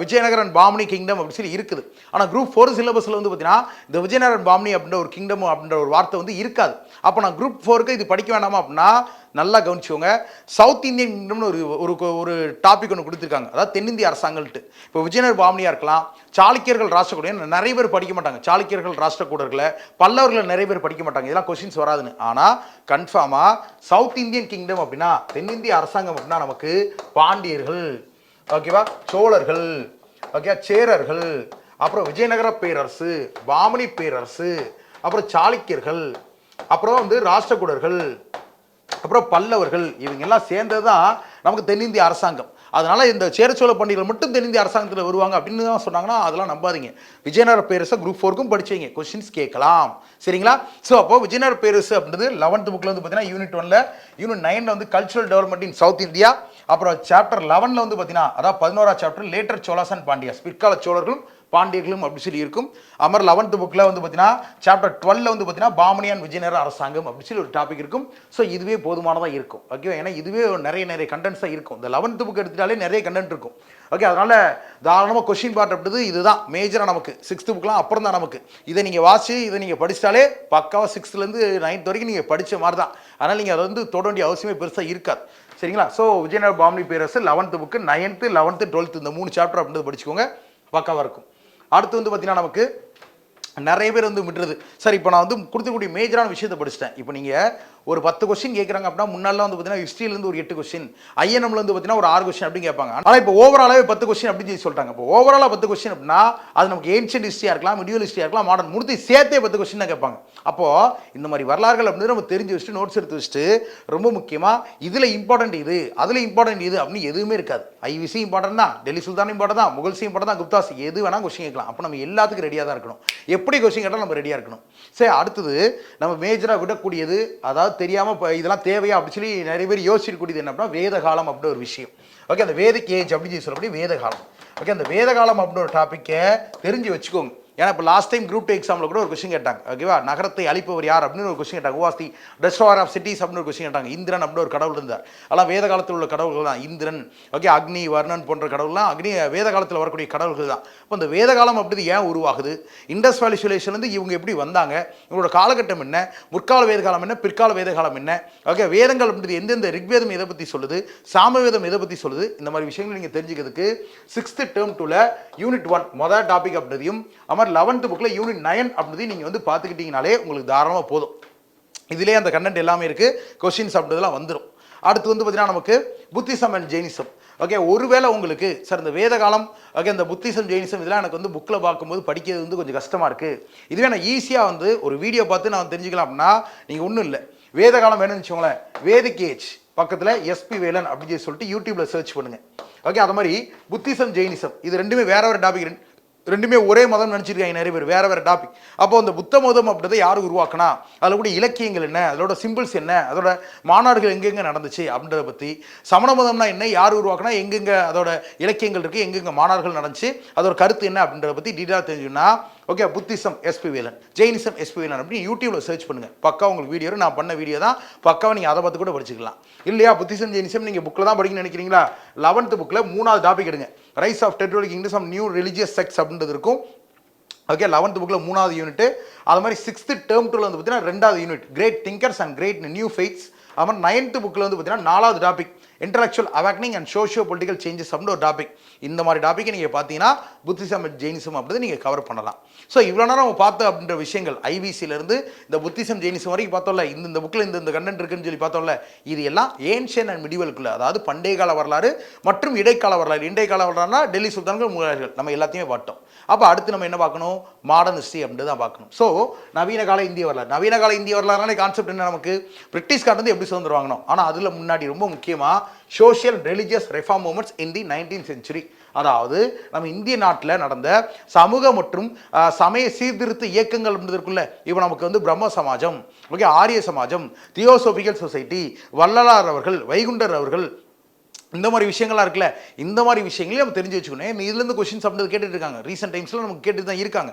விஜயநகர் அண்ட் பாமணி கிங்டம் அப்படின்னு சொல்லி இருக்குது. ஆனால் குரூப் 4 சிலபஸில் வந்து பார்த்தீங்கன்னா இந்த விஜயநகர் அண்ட் பாமணி அப்படின்ற ஒரு கிங்டம் அப்படின்ற ஒரு வார்த்தை வந்து இருக்காது. அப்போ நான் குரூப் 4க்கு இது படிக்க வேண்டாமா அப்படின்னா நல்லா கவனிச்சுக்கோங்க. சவுத் இந்தியன் கிங்டம்னு ஒரு டாபிக் ஒன்று கொடுத்துருக்காங்க, அதாவது தென்னிந்திய அரசாங்கம்ட்டு. இப்போ விஜயநகர் பாமனியாக இருக்கலாம், சாளுக்கியர்கள் ராஷ்டிரகூடர் நிறைய பேர் படிக்க மாட்டாங்க. சாளுக்கியர்கள் ராஷ்டிரகூடர்களை, பல்லவர்களை நிறைய பேர் படிக்க மாட்டாங்க. இதெல்லாம் கொஸ்டின்ஸ் வராதுன்னு. ஆனால் கன்ஃபார்மாக சவுத் இந்தியன் கிங்டம் அப்படின்னா, தென்னிந்திய அரசாங்கம் அப்படின்னா நமக்கு பாண்டியர்கள், ஓகேவா, சோழர்கள், ஓகே, சேரர்கள், அப்புறம் விஜயநகர பேரரசு, பாமனி பேரரசு, அப்புறம் சாளுக்கியர்கள், அப்புறம் வந்து ராஷ்டிரகூடர்கள், அப்புறம் பல்லவர்கள், இவங்க எல்லாம் சேர்ந்தது தான் நமக்கு தென்னிந்திய அரசாங்கம். அதனால இந்த சேரச்சோழ பண்டிகைகள் மட்டும் தென்னிந்திய அரசாங்கத்தில் வருவாங்க அப்படின்னு தான் சொன்னாங்கன்னா அதெல்லாம் நம்பாதீங்க. விஜயநகர பேரரசு குரூப் 4க்கும் படிச்சீங்க, கொஸ்டின்ஸ் கேட்கலாம். சரிங்களா? ஸோ அப்போ விஜயநகர பேரரசு அப்படின்றது 11th புக்கில் வந்து பார்த்தீங்கன்னா யூனிட் 1ல, யூனிட் 9ல வந்து cultural development in South India, அப்புறம் சாப்டர் 11ல வந்து பார்த்தீங்கன்னா அதாவது 11ஆம் chapter later Cholas and Pandyas, பிற்கால சோழர்களும் பாண்டியர்களும் அப்படி சொல்லி இருக்கும். அமர் 11th புக்கில் வந்து பார்த்தீங்கன்னா சாப்டர் 12ல வந்து பார்த்தீங்கன்னா பாமனி அண்ட் விஜயநகர அரசாங்கம் அப்படி சொல்லி ஒரு டாபிக் இருக்கும். ஸோ இதுவே போதுமானதாக இருக்கும். ஓகே, ஏன்னா இதுவே நிறைய கண்டென்ட்ஸாக இருக்கும். இந்த 11th புக் எடுத்துட்டாலே நிறைய கண்டென்ட் இருக்கும். ஓகே, அதனால தாராளமாக கொஸ்டின் பார்ட் அப்படின்றது இதுதான் மேஜராக நமக்கு. 6th புக்லாம் அப்புறம் தான் நமக்கு. இதை நீங்கள் வாசி இதை நீங்கள் படிச்சிட்டாலே பக்காவாக 6th to 9th வரைக்கும் நீங்கள் படித்த மாதிரி தான். அதனால் நீங்கள் அதை வந்து தொட வேண்டிய அவசியமே பெருசாக இருக்காது. சரிங்களா? ஸோ விஜயநகர பாமனி பேரரசு 11th book, 9th, 11th, 12th இந்த 3 சாப்டர் அப்படின்றது படிச்சுக்கோங்க, பக்காவாக இருக்கும். அடுத்து வந்து பார்த்தீங்கன்னா நமக்கு நிறைய பேர் வந்து விட்டுறது. சார் இப்போ நான் வந்து கொடுத்துக்கூடிய மேஜரான விஷயத்தை படிச்சிட்டேன். இப்போ நீங்கள் ஒரு 10 கொஸ்டின் கேட்குறாங்க அப்படின்னா முன்னாலாம் வந்து பார்த்தீங்கன்னா ஹிஸ்ட்ரியிலேருந்து ஒரு 8 கொஸ்டின், ஐஎன்எம்ல வந்து பார்த்தீங்கன்னா ஒரு 6 கொஸ்டின் அப்படின்னு கேட்பாங்க. ஆனால் இப்போ ஓவராலாகவே 10 கொஸ்டின் அப்படின்னு சொல்லி சொல்லிட்டாங்க. இப்போ ஓவராலாக 10 கொஸ்டின் அப்படின்னா அது நமக்கு ஏன்ஷியன்ட் ஹிஸ்ட்ரியாக இருக்கலாம், மிடிவல் ஹிஸ்ட்ரியாக இருக்கலாம், மாடர்ன் முடித்து சேர்த்தே 10 கொஸ்டின் தான் கேட்பாங்க. அப்போது இந்த மாதிரி வரலாறுகள் அப்படின்னு நம்ம தெரிஞ்சு வச்சுட்டு நோட்ஸ் எடுத்து வச்சுட்டு, ரொம்ப முக்கியமாக இதில் இம்பார்ட்டன்ட் இது அதில் இம்பார்ட்டன்ட் இது அப்படின்னு எதுவுமே இருக்காது. ஐவிசி இம்பார்ட்டன்ட் தான், டெல்லி சுல்தான் இம்பார்ட்டன் தான், முகல்சி இம்பார்ட்டன் தான், குப்தாஸ் எது வேணால் கொஸ்டின் கேட்கலாம். அப்போ நம்ம எல்லாத்துக்கும் ரெடியாக தான் இருக்கணும். எப்படி கொஸ்டின் கேட்டாலும் நம்ம ரெடியாக இருக்கணும். சரி, அடுத்தது நம்ம மேஜராக விடக்கூடியது, அதாவது தெரியாமல் இதெல்லாம் தேவையா அப்படி சொல்லி நிறைய பேர் யோசிக்கக்கூடியது என்ன அப்படின்னா வேத காலம் அப்படின்னு ஒரு விஷயம். ஓகே, அந்த வேதிக் ஏஜ் அப்படின்னு சொல்லக்கூடிய வேத காலம். ஓகே, அந்த வேத காலம் அப்படின்னு ஒரு டாப்பிக்கை தெரிஞ்சு வச்சுக்கோங்க. ஏன்னா இப்போ லாஸ்ட் டைம் குரூப் 2 எக்ஸாமில் கூட ஒரு கொஸ்டின் கேட்டாங்க. ஓகேவா, நகரத்தை அழிப்பவர் யார் அப்படின்னு ஒரு கொஸ்டின் கேட்டாங்க. Was the destroyer of cities அப்படின்னு ஒரு கொஸ்டின் கேட்டாங்க. இந்திரன் அப்படின்னு ஒரு கடவுள் இருந்தார். அதெல்லாம் வேத காலத்தில் உள்ள கடவுள்கள் தான். இந்திரன், ஓகே, அக்னி, வர்ணன் போன்ற கடவுள்லாம் வேத காலத்தில் வரக்கூடிய கடவுள்கள் தான். இப்போ இந்த வேத காலம் அப்படி ஏன் உருவாகுது, இண்டஸ் வேலி சிவிலைசேஷன்லேருந்து இவங்க எப்படி வந்தாங்க, இவங்களோட காலகட்டம் என்ன, முற்கால வேத காலம் என்ன, பிற்கால வேத காலம் என்ன, ஓகே, வேதங்கள் அப்படின்றது எந்தெந்த ரிக்வேதம் எதை பற்றி சொல்லுது, சாமவேதம் எதை பற்றி சொல்லுது, இந்த மாதிரி விஷயங்கள் நீங்கள் தெரிஞ்சுக்கிறதுக்கு 6th term 2ல யூனிட் 1 மொதல் டாபிக் அப்படின்றதையும், அமர் 11th புக்கில் யூனிட் 9 அப்படின்றதையும் நீங்கள் வந்து பார்த்துக்கிட்டீங்கனாலே உங்களுக்கு தாராளமாக போதும். இதிலே அந்த கண்டென்ட் எல்லாமே இருக்குது, கொஸ்டின்ஸ் அப்படின்றதுலாம் வந்துடும். அடுத்து வந்து பார்த்தீங்கன்னா நமக்கு புத்திசம் அண்ட் ஜெயினிசம். ஓகே, ஒருவேளை உங்களுக்கு சார் இந்த வேத காலம், ஓகே, இந்த புத்திசம் ஜெயினிசம் இதெல்லாம் எனக்கு வந்து புக்கில் பார்க்கும்போது படிக்கிறது வந்து கொஞ்சம் கஷ்டமாக இருக்குது, இதுவே நான் ஈஸியாக வந்து ஒரு வீடியோ பார்த்து நான் தெரிஞ்சுக்கலாம் அப்படின்னா நீங்கள் ஒன்றும் இல்லை, வேத காலம் வேணும்னு வச்சுக்கோங்களேன், வேதிக் ஏஜ் பக்கத்தில் எஸ்பி வேலன் அப்படின்னு சொல்லிட்டு யூடியூப்பில் சர்ச் பண்ணுங்கள். ஓகே, அது மாதிரி புத்திசம் ஜெயினிசம் இது ரெண்டுமே வேற வேறு டாபிக், ரெண்டுமே ஒரே மதம் நினச்சிருக்காங்க நிறைய பேர், வேற வேற டாபிக். அப்போ அந்த புத்த மதம் அப்படின்றத யார் உருவாக்கினா, அதில் கூட இலக்கியங்கள் என்ன, அதோட சிம்பிள்ஸ் என்ன, அதோட மாநாடுகள் எங்கெங்கே நடந்துச்சு அப்படின்றத பற்றி, சமண மதம்னா என்ன, யார் உருவாக்கினா, எங்கெங்கே அதோட இலக்கியங்கள் இருக்குது, எங்கெங்கே மாநாடுகள் நடந்துச்சு, அதோட கருத்து என்ன அப்படின்றத பற்றி டீட்டெயிலாக தெரிஞ்சுன்னா, okay, Buddhism SP Velan, Jainism SP Velan அப்படின்னு யூடியூப்பில் சர்ச் பண்ணுங்கள். பக்கா உங்களுக்கு வீடியோ, நான் பண்ண வீடியோ தான் பக்காவை நீங்கள் அதை பார்த்து கூட படிச்சுக்கலாம். இல்லையா, புத்திசம் ஜெயினிசம் நீங்கள் புக்கில் தான் படிக்கணும்னு நினைக்கிறீங்களா, 11th புக்கில் 3வது டாபிக் எடுங்க, rise of territorial kingdoms of new religious sects அப்படின்றது இருக்கும். ஓகே, 11th புக்கில் 3வது யூனிட். அது மாதிரி 6th term 2ல வந்து பார்த்தீங்கன்னா 2வது unit great thinkers and great new faiths. அது மாதிரி 9th புக்கில் வந்து பார்த்தீங்கன்னா 4வது topic intellectual awakening and socio political changes அப்படின்னு ஒரு டாபிக். இந்த மாதிரி டாப்பிக்கை நீங்கள் பார்த்தீங்கன்னா புத்திசம் ஜெயினிசம் அப்படி நீங்கள் கவர் பண்ணலாம். ஸோ இவ்வளோ நேரம் நம்ம பார்த்த அப்படின்ற விஷயங்கள் ஐவிசியிலேருந்து இந்த புத்திசம் ஜெயினிசம் வரைக்கும் பார்த்தோம்ல, இந்த புக்கில் இந்த கண்டென்ட் இருக்குன்னு சொல்லி பார்த்தோம்ல, இது எல்லாம் ஏன்ஷியன் அண்ட் மிடிவலுக்குள்ள, அதாவது பண்டைய கால வரலாறு மற்றும் இடைக்கால வரலாறு. இடைக்கால வரலாறுனா டெல்லி சுல்தான்கள், முகலாயர்கள், நம்ம எல்லாத்தையுமே பார்த்தோம். அப்போ அடுத்து நம்ம என்ன பார்க்கணும், மாடர்ன் ஹிஸ்ட்ரி அப்படின்றது தான் பார்க்கணும். ஸோ நவீன கால இந்திய வரலாறு, நவீன கால இந்திய வரலாறுனாலே கான்செப்ட் என்ன, நமக்கு பிரிட்டிஷ்காரந்து எப்படி சுதந்திரம் வாங்கணும், ஆனால் அதில் முன்னாடி ரொம்ப முக்கியமாக சோஷியல் ரிலிஜியஸ் ரெஃபார்ம் மூவ்மெண்ட்ஸ் இன் தி 19th century. அதாவது நம்ம இந்திய நாட்டில் நடந்த சமூக மற்றும் சமய சீர்திருத்த இயக்கங்கள் இருக்குல்ல, இப்போ நமக்கு வந்து பிரம்ம சமாஜம், ஓகே, ஆரிய சமாஜம், தியோசோபிக்கல் சொசைட்டி, வள்ளலார் அவர்கள், வைகுண்டர் அவர்கள், இந்த மாதிரி விஷயங்கள்லாம் இருக்குல்ல, இந்த மாதிரி விஷயங்களையும் நம்ம தெரிஞ்சு வச்சுக்கணும். இதுலேருந்து கொஸ்டின்ஸ் அப்படின்றது கேட்டுட்டு இருக்காங்க, ரீசெண்ட் டைம்ஸில் நமக்கு கேட்டு தான் இருக்காங்க.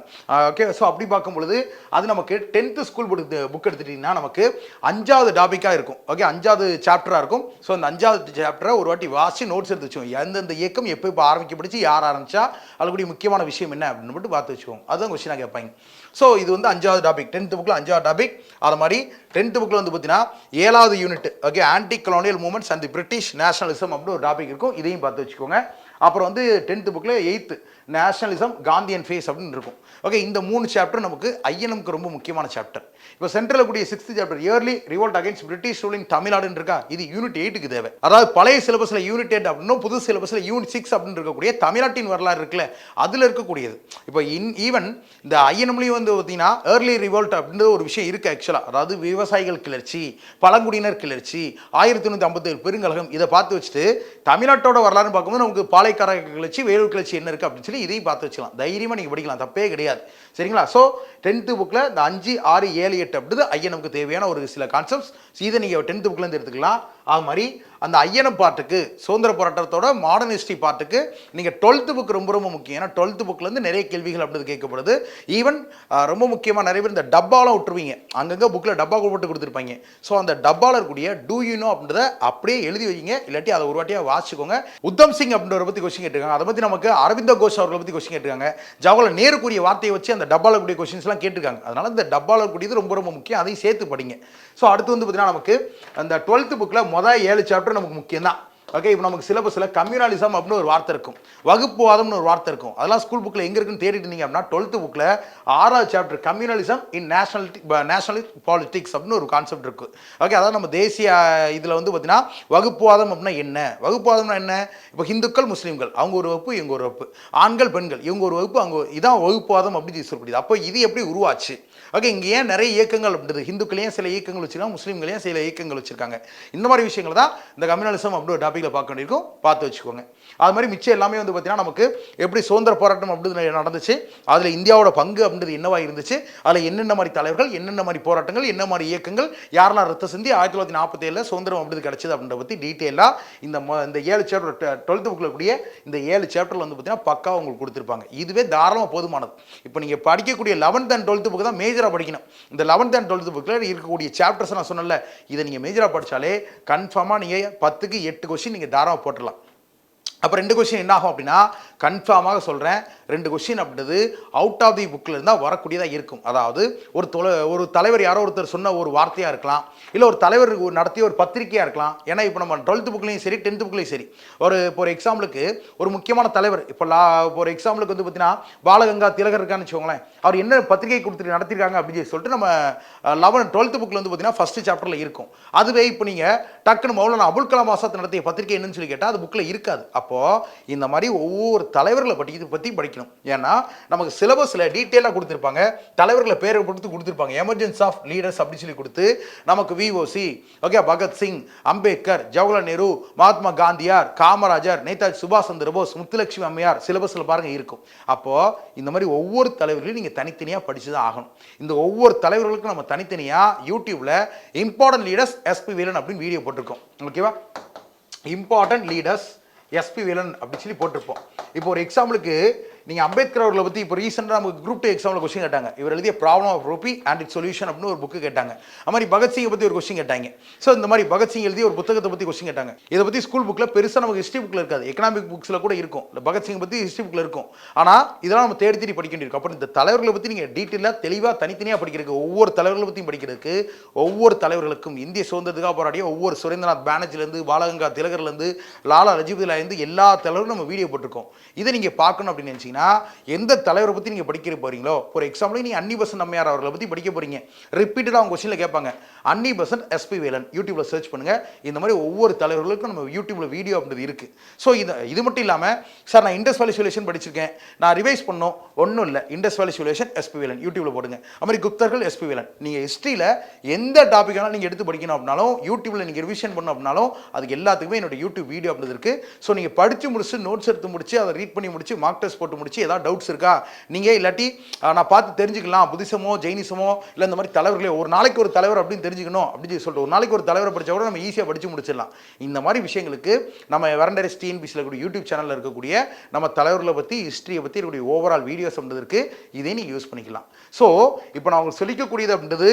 ஓகே, ஸோ அப்படி பார்க்கும்பொழுது அது நமக்கு 10th ஸ்கூல் புக் எடுத்துட்டிங்கன்னா நமக்கு 5வது டாப்பிக்காக இருக்கும். ஓகே, 5வது சாப்டராக இருக்கும். ஸோ அந்த 5வது சாப்டரை ஒரு வாட்டி வாசி நோட்ஸ் எடுத்து வச்சுக்கோங்க. எந்தெந்த இயக்கம் எப்போ ஆரம்பிக்கப்படிச்சு, யார் ஆரம்பிச்சா, அதுக்கூடிய முக்கியமான விஷயம் என்ன அப்படின்னு மட்டும் பார்த்து வச்சுக்கோங்க. அதுதான் கொஸ்டினாக கேட்பாங்க. ஸோ இது வந்து 5வது டாபிக், 10th புக்கில் 5வது டாபிக். அது மாதிரி 10th புக்கில் வந்து பார்த்தீங்கன்னா 7வது unit, okay, anti colonial movements and the British nationalism அப்படின்னு ஒரு டாபிக் இருக்கும். இதையும் பார்த்து வச்சுக்கோங்க. அப்புறம் வந்து 10th புக்கில் 8th நேஷனலிசம் காந்தியன் ஃபேஸ் அப்படின்னு இருக்கும். ஓகே, இந்த 3 சாப்டர் நமக்கு ஐஎன்எம்க்கு ரொம்ப முக்கியமான சாப்டர். இப்போ சென்ட்ரல் கூடிய 6th chapter early revolt against British ruling தமிழ்நாடுன்னு இருக்கா, இது யூனிட் 8க்கு தேவை. அதாவது பழைய சிலபஸில் யூனிட் 8 அப்படின்னும் புது சிலபஸில் யூனிட் 6 அப்படின்னு இருக்கக்கூடிய தமிழ்நாட்டின் வரலாறு இருக்குல்ல, அதில் இருக்கக்கூடியது. இப்போ ஈவன் இந்த ஐஎன்எம்லையும் வந்து பார்த்தீங்கன்னா ஏர்லி ரிவோல்ட் அப்படின்ற ஒரு விஷயம் இருக்குது ஆக்சுவலாக. அதாவது விவசாயிகள் கிளர்ச்சி, பழங்குடியினர் கிளர்ச்சி, 1957 பெருங்கழகம், இதை பார்த்து வச்சுட்டு தமிழ்நாட்டோட வரலாறுன்னு பார்க்கும்போது நமக்கு பாலைக்கார கிளர்ச்சி, வேலூர் கிளர்ச்சி என்ன இருக்குது அப்படின்னு சொல்லி இதையும் பார்த்து வச்சுக்கலாம். தைரியமாக நீங்கள் படிக்கலாம், தப்பே கிடையாது. சரிங்களா? ஸோ 10th புக்கில் இந்த 5, 6, 7, 8 அப்படிது ஐஎன்எம்க்கு தேவையான ஒரு சில கான்செப்ட்ஸ். இதை நீங்கள் 10th புக்லேருந்து எடுத்துக்கலாம். அது மாதிரி அந்த ஐஎன்எம் பார்ட்டுக்கு, சுதந்திர போராட்டத்தோட மாடர்ன் ஹிஸ்ட்ரி பார்ட்டுக்கு நீங்கள் 12th புக் ரொம்ப ரொம்ப முக்கியம். ஏன்னா 12th புக்லேருந்து நிறைய கேள்விகள் அப்படிது கேட்கப்படுது. ஈவன் ரொம்ப முக்கியமாக நிறைய பேர் இந்த டப்பாலாம் விட்டுருவீங்க, அங்கங்கே புக்கில் டப்பா போட்டு கொடுத்துருப்பாங்க. ஸோ அந்த டப்பாவில் இருக்கக்கூடிய டூ யூ நோ அப்படின்றத அப்படியே எழுதி வைங்க, இல்லாட்டி அதை ஒரு வாட்டியாக வாசிச்சுக்கோங்க. உத்தம் சிங் அப்படின்றவரை பற்றி கொஸ்டின் கேட்டிருக்காங்க. அதை பற்றி நமக்கு அரவிந்த கோஷ் அவர்களை பற்றி கொஸ்டின் கேட்டிருக்காங்க. ஜவஹர்லால் நேரு கூடிய வார்த்தையை வச்சு அந்த டப்பாவில் கூடிய கொஸ்டின்ஸ்லாம் கேட்டிருக்காங்க. அதனால இந்த டப்பாவில் கூடியது ரொம்ப ரொம்ப முக்கியம், அதையும் சேர்த்து படிங்க. ஸோ அடுத்து வந்து பார்த்தீங்கன்னா நமக்கு அந்த 12th புக்கில் மொதல் 7 சாப்டர் நமக்கு முக்கியம் தான். ஓகே, இப்போ நமக்கு சிலபஸில் கம்யூனலிசம் அப்படின்னு ஒரு வார்த்தை இருக்கும், வகுப்புவாதம்னு ஒரு வார்த்தை இருக்கும். அதெல்லாம் ஸ்கூல் புக்கில் எங்கே இருக்குன்னு தேடிட்டு இருந்தீங்க அப்படின்னா 12th புக்கில் 6வது சாப்டர் கம்யூனலிசம் இன் நேஷனல் பாலிட்டிக்ஸ் அப்படின்னு ஒரு கான்செப்ட் இருக்கு. ஓகே, அதாவது நம்ம தேசிய இதில் வந்து பார்த்தீங்கன்னா வகுப்புவாதம் அப்படின்னா என்ன, வகுப்புவாதம்னா என்ன, இப்போ ஹிந்துக்கள் முஸ்லீம்கள் அவங்க ஒரு வகுப்பு, இவங்க ஒரு வகுப்பு, ஆண்கள் பெண்கள் இவங்க ஒரு வகுப்பு, அவங்க இதான் வகுப்புவாதம் அப்படின்னு சொல்லப்படுது. அப்போ இது எப்படி உருவாச்சு? ஓகே, இங்கே ஏன் நிறைய இயக்கங்கள் அப்படின்றது, ஹிந்துக்களையும் சில இயக்கங்கள் வச்சுருக்காங்க, முஸ்லீம்களையும் சில இயக்கங்கள் வச்சுருக்காங்க. இந்த மாதிரி விஷயங்கள் தான் இந்த கம்யூனலிசம் அப்படி ஒரு டாப்பிக்கில் பார்க்க வேண்டியிருக்கும், பார்த்து வச்சுக்கோங்க. அது மாதிரி மிச்சம் எல்லாமே வந்து பார்த்தீங்கன்னா நமக்கு எப்படி சுதந்திர போராட்டம் அப்படின்னு நடந்துச்சு, அதில் இந்தியாவோட பங்கு அப்படின்றது என்னவாக இருந்துச்சு, அதில் என்னென்ன மாதிரி தலைவர்கள், என்னென்ன மாதிரி போராட்டங்கள், என்ன மாதிரி இயக்கங்கள், யாரெல்லாம் ரத்த சிந்தி 1947 சுதந்திரம் அப்படிது கிடச்சிது அப்படின்றத பற்றி டீட்டெயிலாக இந்த 7 சாப்டர் 12th புக்கில் கூடிய இந்த 7 சாப்டரில் வந்து பார்த்தீங்கன்னா பக்காவாக உங்களுக்கு கொடுத்துருப்பாங்க. இதுவே தாராளமாக போதுமானது. இப்போ நீங்கள் படிக்கக்கூடிய 11th and 12th புக்கு தான் மேஜராக படிக்கணும். இந்த 11th and 12th புக்கில் இருக்கக்கூடிய சாப்டர்ஸ் நான் சொன்னல, இதை நீங்கள் மேஜராக படித்தாலே கன்ஃபார்மாக நீங்கள் 10க்கு 8 கொஸ்டின் நீங்கள் தாராளமாக போட்டுடலாம். அப்போ 2 கொஸ்டின் என்ன ஆகும் அப்படின்னா, கன்ஃபார்மாக சொல்கிறேன், 2 கொஸ்டின் அப்படின்றது அவுட் ஆஃப் தி புக்கில் இருந்தால் வரக்கூடியதாக இருக்கும். அதாவது ஒரு தலைவர் யாரோ ஒருத்தர் சொன்ன ஒரு வார்த்தையாக இருக்கலாம், இல்லை ஒரு தலைவர் நடத்திய ஒரு பத்திரிகையாக இருக்கலாம். ஏன்னா இப்போ நம்ம 12th புக்லேயும் சரி 10th புக்லேயும் சரி ஒரு எக்ஸாம்பிளுக்கு ஒரு முக்கியமான தலைவர், இப்போ ஒரு எக்ஸாம்பிளுக்கு வந்து பார்த்தீங்கன்னா பாலகங்கா திலகர் இருக்கான்னு வச்சுக்கோங்களேன், அவர் என்ன பத்திரிகை கொடுத்துட்டு நடத்திருக்காங்க அப்படின்னு சொல்லிட்டு நம்ம 12th புக்கில் வந்து பார்த்தீங்கன்னா ஃபஸ்ட்டு சாப்டரில் இருக்கும். அதுவே இப்போ நீங்கள் டக்குன்னு மௌலானா அபுல் கலாம் ஆசாத் நடத்திய பத்திரிகை என்னன்னு சொல்லி கேட்டால் அது புக்கில் இருக்காது. அப்போது இந்த மாதிரி ஒவ்வொரு தலைவர்களை பற்றி படிக்கணும். ஏன்னா நமக்கு சிலபஸில் டீட்டெயிலாக கொடுத்துருப்பாங்க, தலைவர்களை பேரை கொடுத்துருப்பாங்க, எமர்ஜென்சி ஆஃப் லீடர்ஸ் அப்படின்னு சொல்லி கொடுத்து நமக்கு விஓசி, ஓகே, பகத்சிங், அம்பேத்கர், ஜவஹர்லால் நேரு, மகாத்மா காந்தியார், காமராஜர், நேதாஜி சுபாஷ் சந்திர போஸ், முத்துலட்சுமி அம்மையார் சிலபஸில் பாருங்க இருக்கும். அப்போது இந்த மாதிரி ஒவ்வொரு தலைவர்களையும் நீங்கள் தனித்தனியாக படித்து தான் ஆகணும். இந்த ஒவ்வொரு தலைவர்களுக்கும் நம்ம தனித்தனியாக யூடியூப்பில் இம்பார்ட்டன்ட் லீடர்ஸ் எஸ்பி வேலன் அப்படின்னு வீடியோ போட்டிருக்கோம். ஓகேவா, இம்பார்ட்டன்ட் லீடர்ஸ் எஸ்பி வேலன் அப்படின்னு சொல்லி போட்டிருப்போம். இப்போ ஒரு எக்ஸாம்பிளுக்கு நீங்கள் அம்பேத்கர் அவர்களை பற்றி இப்போ ரீசெண்டாக நமக்கு குரூப் 2 எக்ஸாமில் கொஸ்டின் கேட்டாங்க. இவர் எழுதிய problem of rupee and it solution அப்படின்னு ஒரு புக்கு கேட்டாங்க. அது மாதிரி பகத்சிங்கை பற்றி ஒரு கொஸ்டின் கேட்டாங்க. ஸோ இந்த மாதிரி பகத்சிங் எழுதிய ஒரு புத்தகத்தை பற்றி கொஸ்டின் கேட்டாங்க. இதை பற்றி ஸ்கூல் புக்கில் பெருசாக நமக்கு ஹிஸ்ட்ரி புக்கில் இருக்காது, எக்கனாமிக் புக்ஸில் கூட இருக்கும், இல்லை பகத்சிங்கை பற்றி ஹிஸ்ட்ரி புக்கில் இருக்கும். ஆனால் இதெல்லாம் நம்ம தேடி படிக்க வேண்டியிருக்கும். அப்போ இந்த தலைவர்களை பற்றி நீங்கள் டீட்டெயிலாக தெளிவாக தனித்தனியாக படிக்கிறதுக்கு, ஒவ்வொரு தலைவர்களை பற்றியும் படிக்கிறதுக்கு, ஒவ்வொரு தலைவர்களுக்கும் இந்திய சுதந்திரத்துக்காக போராடிய ஒவ்வொரு சுரேந்திரநாத் பானர்ஜிலேருந்து பாலகங்கா திலகர்லேருந்து லாலா லஜபதிலேருந்து எல்லா தலைவரும் நம்ம வீடியோ போட்டிருக்கோம். இதை நீங்கள் பார்க்கணும் அப்படின்னு நினச்சிங்கன்னா எந்த தலைவரை பற்றி நீங்கள் படிக்க போறீங்களோ, ஒரு எக்ஸாம்பிள் நீங்கள் அன்னி பெசன்ட் அம்மையார் அவர்களை பற்றி படிக்க போறீங்க, ரிப்பீட்டடாக அவங்க கொஸ்டினில் கேட்பாங்க, அன்னி பெசன்ட் எஸ்பி வேலன் யூடியூப்ல சர்ச் பண்ணுங்க. இந்த மாதிரி ஒவ்வொரு தலைவர்களுக்கும் நம்ம யூடியூப்ல வீடியோ அப்படின்றது இருக்கு. ஸோ இது மட்டும் இல்லாமல் சார் நான் இண்டஸ் வேலி சொல்யூஷன் படிச்சிருக்கேன், நான் ரிவைஸ் பண்ணோம், ஒன்றும் இல்லை, இண்டஸ் வேலி சொல்யூஷன் எஸ்பி வேலன் யூடியூப்ல போடுங்க. அது மாதிரி குப்தர்கள் எஸ்பி வேலன். நீங்கள் ஹிஸ்ட்ரியில் எந்த டாப்பிக்கானாலும் நீங்கள் எடுத்து படிக்கணும் அப்படின்னாலும், யூடியூப்ல நீங்கள் ரிவிஷன் பண்ணணும் அப்படின்னாலும், அதுக்கு எல்லாத்துக்குமே என்னோட யூடியூப் வீடியோ அப்படின்றது இருக்கு. ஸோ நீங்கள் படித்து முடிச்சு நோட்ஸ் எடுத்து முடிச்சு அதை ரீட் பண்ணி முடிச்சு மார்க் டெஸ்ட் போட்டு முடிச்சு ஏதாவது டவுட்ஸ் இருக்கா நீங்கள் இல்லாட்டி நான் பார்த்து தெரிஞ்சுக்கலாம், புத்திசமோ ஜெயினிசமோ இல்லை இந்த மாதிரி தலைவர்களே ஒரு நாளைக்கு ஒரு தலைவர் அப்படின்னு தெரிஞ்சுக்கணும் அப்படின்னு சொல்லிட்டு ஒரு நாளைக்கு ஒரு தலைவரை படித்தா கூட நம்ம ஈஸியாக படித்து முடிச்சிடலாம். இந்த மாதிரி விஷயங்களுக்கு நம்ம வெரண்டரிஸ் டிஎன்பிசியில் இருக்கக்கூடிய யூடியூப் சேனலில் இருக்கக்கூடிய நம்ம தலைவர்களை பற்றி ஹிஸ்ட்ரியை பற்றி இருக்கக்கூடிய ஓவரால் வீடியோஸ் அப்படின்றது இருக்குது. இதை நீங்கள் யூஸ் பண்ணிக்கலாம். ஸோ இப்போ நான் உங்களுக்கு சொல்லிக்கக்கூடியது அப்படின்றது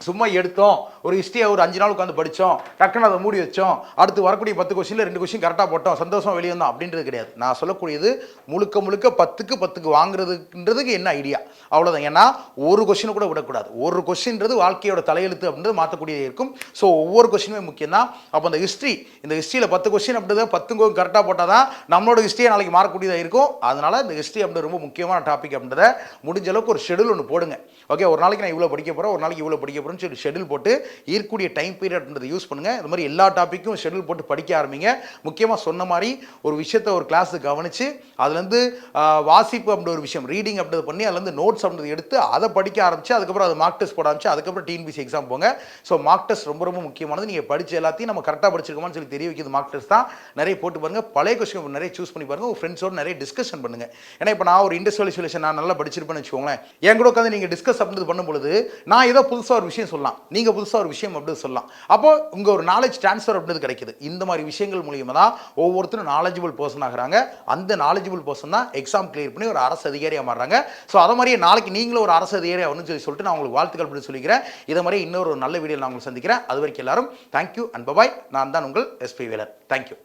சும்மா எடுத்தோம் ஒரு ஹிஸ்ட்ரியை ஒரு 5 நாள் உட்காந்து படித்தோம், டக்குன்னு அதை மூடி வச்சோம், அடுத்து வரக்கூடிய 10 கொஸ்டினில் 2 கொஸ்டின் கரெக்டாக போட்டோம், சந்தோஷம் வெளியே வந்தோம் அப்படின்றது கிடையாது. நான் சொல்லக்கூடியது முழுக்க முழுக்க 10க்கு வாங்குறதுன்றதுக்கு என்ன ஐடியா, அவ்வளோதான். ஏன்னா ஒரு கொஸ்டினை கூட விடக்கூடாது. ஒரு கொஸ்டின்றது வாழ்க்கையோட தலையெழுத்து அப்படின்றது மாற்றக்கூடியது இருக்கும். ஸோ ஒவ்வொரு கொஸ்டினுமே முக்கியம் தான். அப்போ இந்த ஹிஸ்ட்ரியில் 10 கொஸ்டின் அப்படின்றத 10 கரெக்டாக போட்டால் தான் நம்மளோட ஹிஸ்ட்ரியை நாளைக்கு மாறக்கூடியதாக இருக்கும். அதனால் இந்த ஹிஸ்ட்ரி அப்படின்றது ரொம்ப முக்கியமான டாபிக் அப்படின்றத முடிஞ்ச அளவுக்கு ஒரு ஷெடியூல் ஒன்று போடுங்க. ஓகே, ஒரு நாளைக்கு நான் இவ்வளோ படிக்க போகிறேன், ஒரு நாளைக்கு இவ்வளோ படிக்க போகிறேன் சொல்லி ஷெடியூல் போட்டு இருக்கக்கூடிய டைம் பீரியட்ன்றதை யூஸ் பண்ணுங்கள். இந்த மாதிரி எல்லா டாப்பிக்கும் ஷெடியூல் போட்டு படிக்க ஆரம்பிங்க. முக்கியமாக சொன்ன மாதிரி ஒரு விஷயத்தை ஒரு கிளாஸு கவனித்து அதுலேருந்து வாசிப்பு அப்படின்ற ஒரு விஷயம் ரீடிங் அப்படின்றது பண்ணி அதுலேருந்து நோட்ஸ் அப்படின்றது எடுத்து அதை படிக்க ஆரம்பிச்சு அதுக்கப்புறம் அது மார்க் டெஸ்ட் போட ஆரம்பிச்சு அதுக்கப்புறம் டிஎன்பிசி எக்ஸாம் போங்க. ஸோ மார்க் டெஸ்ட் ரொம்ப ரொம்ப முக்கியமானது. நீங்கள் படித்த எல்லாத்தையும் நம்ம கரெக்டாக படிச்சிருக்கோமான்னு சொல்லி தெரிய வைக்கிறது மார்க் டெஸ்ட் தான். நிறைய போட்டு பாருங்கள், பழைய கொஸ்டின் நிறைய சூஸ் பண்ணி பாருங்கள், உங்கள் ஃப்ரெண்ட்ஸோடு நிறைய டிஸ்கஷன் பண்ணுங்கள். ஏன்னா இப்போ நான் ஒரு இண்டஸ்ட்ரியலைசேஷன் நான் நல்லா படிச்சிருப்பேன்னு வச்சுக்கோங்களேன், என் கூட உட்காந்து நீங்கள் டிஸ்கஸ் அப்படின்றது பண்ணும்பொழுது நான் ஏதோ புதுசாக ஒரு விஷயம் சொல்லலாம், நீங்கள் புதுசாக ஒரு விஷயம் அப்படின்னு சொல்லலாம். அப்போ உங்கள் ஒரு நாலேஜ் ட்ரான்ஸ்ஃபர் அப்படின்றது கிடைக்குது. இந்த மாதிரி விஷயங்கள் மூலியமாக தான் ஒவ்வொருத்தரும் நாலேஜபிள் பர்சன் ஆகிறாங்க. அந்த நாலேஜபிள் பர்சன் தான் எக்ஸாம் கிளியர் பண்ணி ஒரு அரசு அதிகாரியாக மாறுறாங்க. ஸோ அதை மாதிரியே நாளைக்கு நீங்களும் ஒரு அரசு அதிகாரி ஆகணும்னு சொல்லிட்டு நான் உங்களுக்கு வாழ்த்துக்கள் அப்படின்னு சொல்லிக்கிறேன். இதை மாதிரி இன்னொரு நல்ல வீடியோ நான் உங்களுக்கு சந்திக்கிறேன். அது வரைக்கும் எல்லாரும் தேங்க்யூ அண்ட் பபாய். நான் தான் உங்கள் எஸ்பி வேலன். தேங்க்யூ.